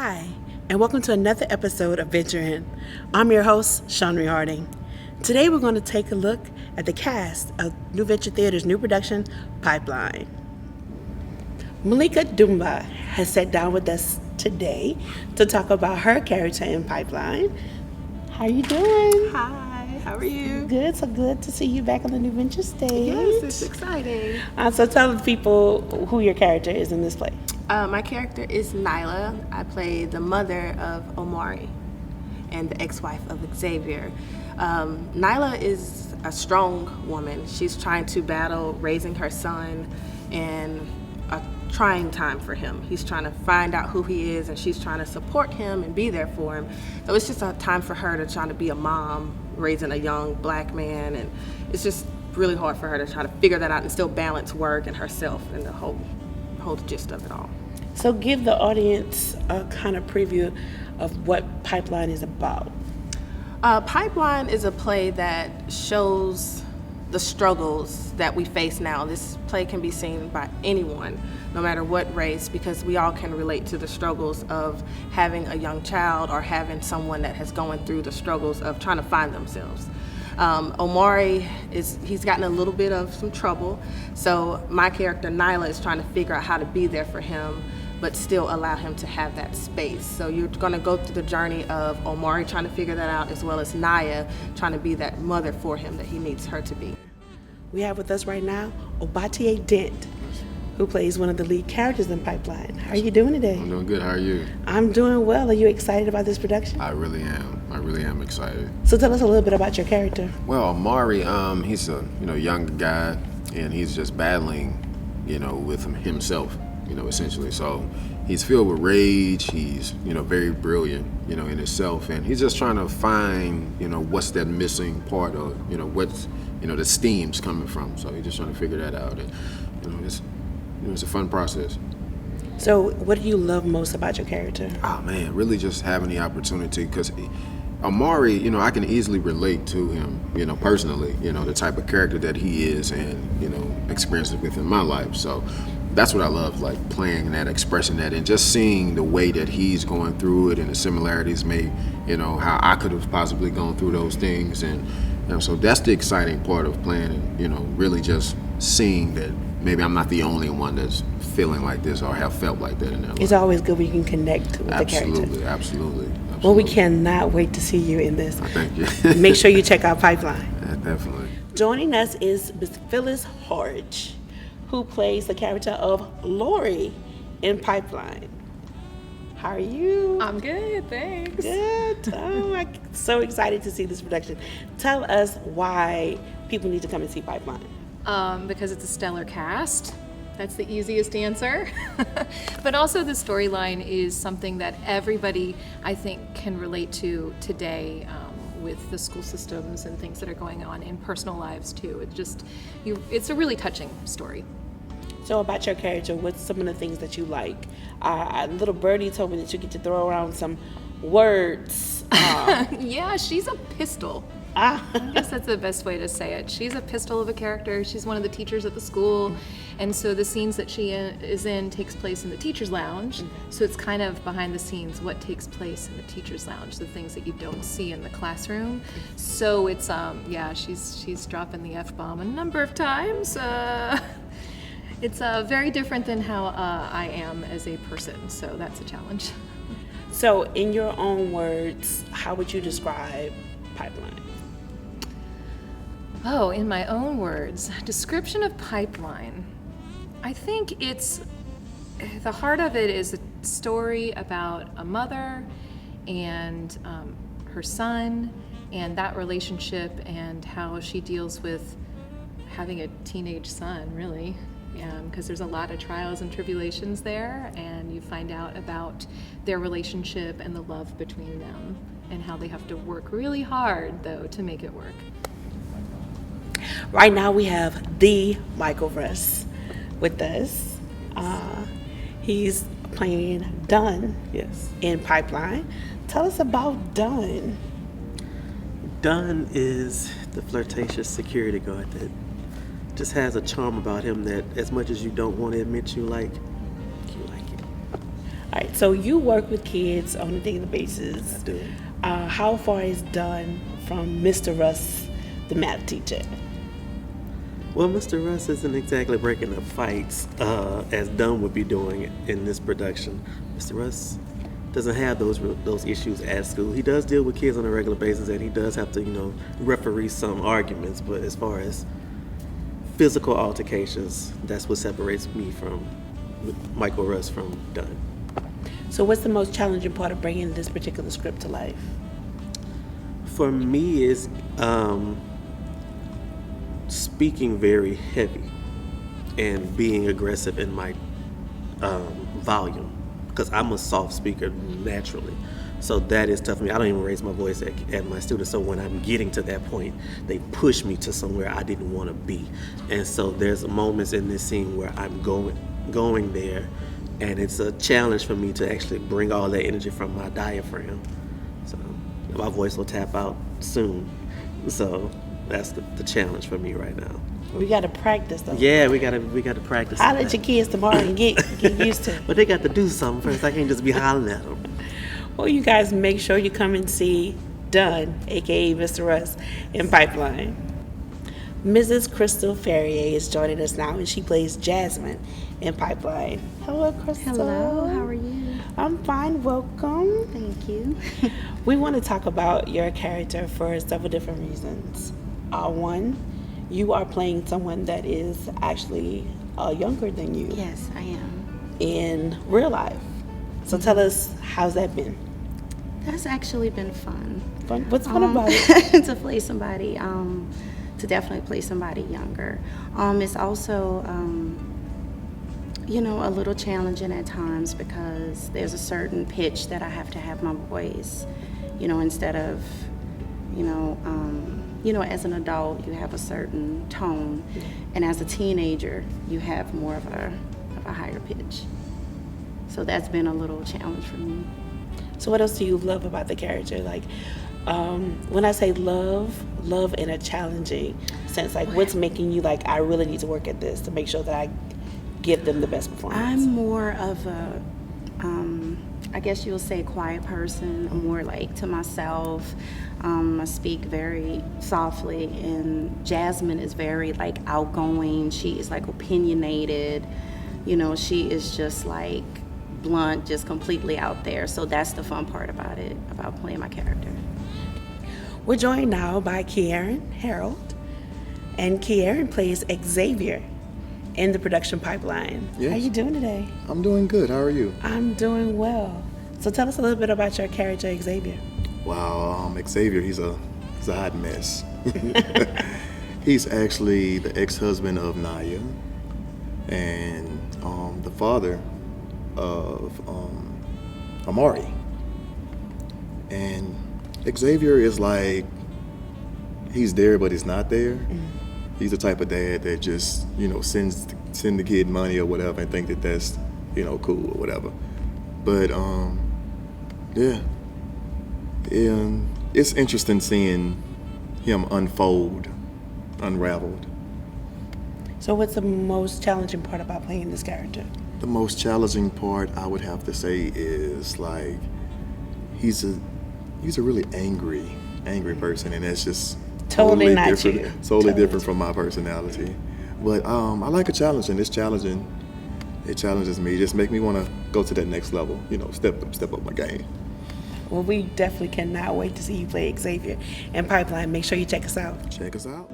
Hi, and welcome to another episode of Venture In. I'm your host, Shawnee Harding. Today we're going to take a look at the cast of New Venture Theater's new production, Pipeline. Mallika Dumba has sat down with us today to talk about her character in Pipeline. How are you doing? Hi, how are you? Good, so good to see you back on the New Venture stage. Yes, it's exciting. So tell the people who your character is in this play. My character is Nyla. I play the mother of Omari and the ex-wife of Xavier. Nyla is a strong woman. She's trying to battle raising her son in a trying time for him. He's trying to find out who he is, and she's trying to support him and be there for him. So it's just a time for her to try to be a mom, raising a young black man, and it's just really hard for her to try to figure that out and still balance work and herself and the whole gist of it all. So give the audience a kind of preview of what Pipeline is about. Pipeline is a play that shows the struggles that we face now. This play can be seen by anyone, no matter what race, because we all can relate to the struggles of having a young child or having someone that has gone through the struggles of trying to find themselves. Omari he's gotten a little bit of some trouble, so my character Nyla is trying to figure out how to be there for him, but still allow him to have that space. So you're going to go through the journey of Omari trying to figure that out, as well as Naya trying to be that mother for him that he needs her to be. We have with us right now Obatie Dent, who plays one of the lead characters in Pipeline. How are you doing today? I'm doing good. How are you? I'm doing well. Are you excited about this production? I really am excited. So tell us a little bit about your character. Well, Omari, he's a young guy, and he's just battling, with himself, essentially. So he's filled with rage. He's very brilliant, in himself, and he's just trying to find what's that missing part of what's the steam's coming from. So he's just trying to figure that out, and it's a fun process. So what do you love most about your character? Oh man, really just having the opportunity, because Omari, I can easily relate to him, personally, the type of character that he is, and experiences within my life. So that's what I love, like playing that, expressing that, and just seeing the way that he's going through it, and the similarities may, how I could have possibly gone through those things, and so that's the exciting part of playing, and really just seeing that maybe I'm not the only one that's feeling like this or have felt like that in their life. It's always good when you can connect with the character. Absolutely. Well, we cannot wait to see you in this. Thank you. Make sure you check out Pipeline. Yeah, definitely. Joining us is Ms. Phyllis Hodge, who plays the character of Lori in Pipeline. How are you? I'm good, thanks. Good. Oh, I'm so excited to see this production. Tell us why people need to come and see Pipeline. Because it's a stellar cast. That's the easiest answer. But also the storyline is something that everybody, I think, can relate to today with the school systems and things that are going on in personal lives too. It's a really touching story. So about your character, what's some of the things that you like? Little birdie told me that you get to throw around some words. Yeah, she's a pistol. I guess that's the best way to say it. She's a pistol of a character. She's one of the teachers at the school, and so the scenes that she is in takes place in the teacher's lounge. So it's kind of behind the scenes what takes place in the teacher's lounge, the things that you don't see in the classroom. So it's she's dropping the F-bomb a number of times. It's very different than how I am as a person, so that's a challenge. So in your own words, how would you describe Pipeline? Oh, in my own words, description of Pipeline. I think the heart of it is a story about a mother and her son, and that relationship and how she deals with having a teenage son, really. Because there's a lot of trials and tribulations there, and you find out about their relationship and the love between them, and how they have to work really hard, though, to make it work. Right now we have the Michael Russ with us. He's playing Dunn in Pipeline. Tell us about Dunn. Dunn is the flirtatious security guard that just has a charm about him that as much as you don't want to admit you like it. All right, so you work with kids on a daily basis. I do. How far is done from Mr. Russ, the math teacher? Well, Mr. Russ isn't exactly breaking up fights as Dunn would be doing in this production. Mr. Russ doesn't have those issues at school. He does deal with kids on a regular basis, and he does have to, referee some arguments. But as far as physical altercations, that's what separates me from Michael Russ from Dunn. So what's the most challenging part of bringing this particular script to life? For me, is speaking very heavy and being aggressive in my volume, because I'm a soft speaker naturally. So that is tough for me. I don't even raise my voice at my students. So when I'm getting to that point, they push me to somewhere I didn't want to be. And so there's moments in this scene where I'm going there, and it's a challenge for me to actually bring all that energy from my diaphragm. So my voice will tap out soon. So that's the challenge for me right now. We got to practice though. Yeah, we gotta practice. I'll let your kids tomorrow and get used to it. But they got to do something first. I can't just be hollering at them. Well, you guys make sure you come and see Dunn, aka Mr. Russ, in Pipeline. Mrs. Crystal Ferrier is joining us now, and she plays Jasmine in Pipeline. Hello, Crystal. Hello, how are you? I'm fine, welcome. Thank you. We want to talk about your character for several different reasons. One, you are playing someone that is actually younger than you Yes, I am. in real life. So tell us, how's that been? That's actually been fun. Fun? What's fun about it? To play somebody, to definitely play somebody younger. It's also, a little challenging at times because there's a certain pitch that I have to have my voice, instead of, as an adult, you have a certain tone, and as a teenager, you have more of a higher pitch. So that's been a little challenge for me. So what else do you love about the character? Like, when I say love in a challenging sense, like what's making you like, I really need to work at this to make sure that I give them the best performance? I'm more of a, I guess you'll say quiet person. I'm more like to myself. I speak very softly, and Jasmine is very like outgoing. She is like opinionated. She is just like blunt, just completely out there. So that's the fun part about it, about playing my character. We're joined now by Kieran Harold, and Kieran plays Xavier in the production Pipeline. Yes. How you doing today? I'm doing good. How are you? I'm doing well. So tell us a little bit about your character, Xavier. Wow, Xavier, he's a hot mess. He's actually the ex-husband of Naya and the father of Omari. And Xavier is like, he's there, but he's not there. He's the type of dad that just, send the kid money or whatever and think that that's, cool or whatever. But, it's interesting seeing him unraveled. So what's the most challenging part about playing this character? The most challenging part, I would have to say, is like, he's a really angry person, and that's just Totally not different, you. totally different from my personality. But I like a challenge, and it's challenging. It challenges me. It just make me want to go to that next level. Step up my game. Well, we definitely cannot wait to see you play Xavier in Pipeline. Make sure you check us out. Check us out.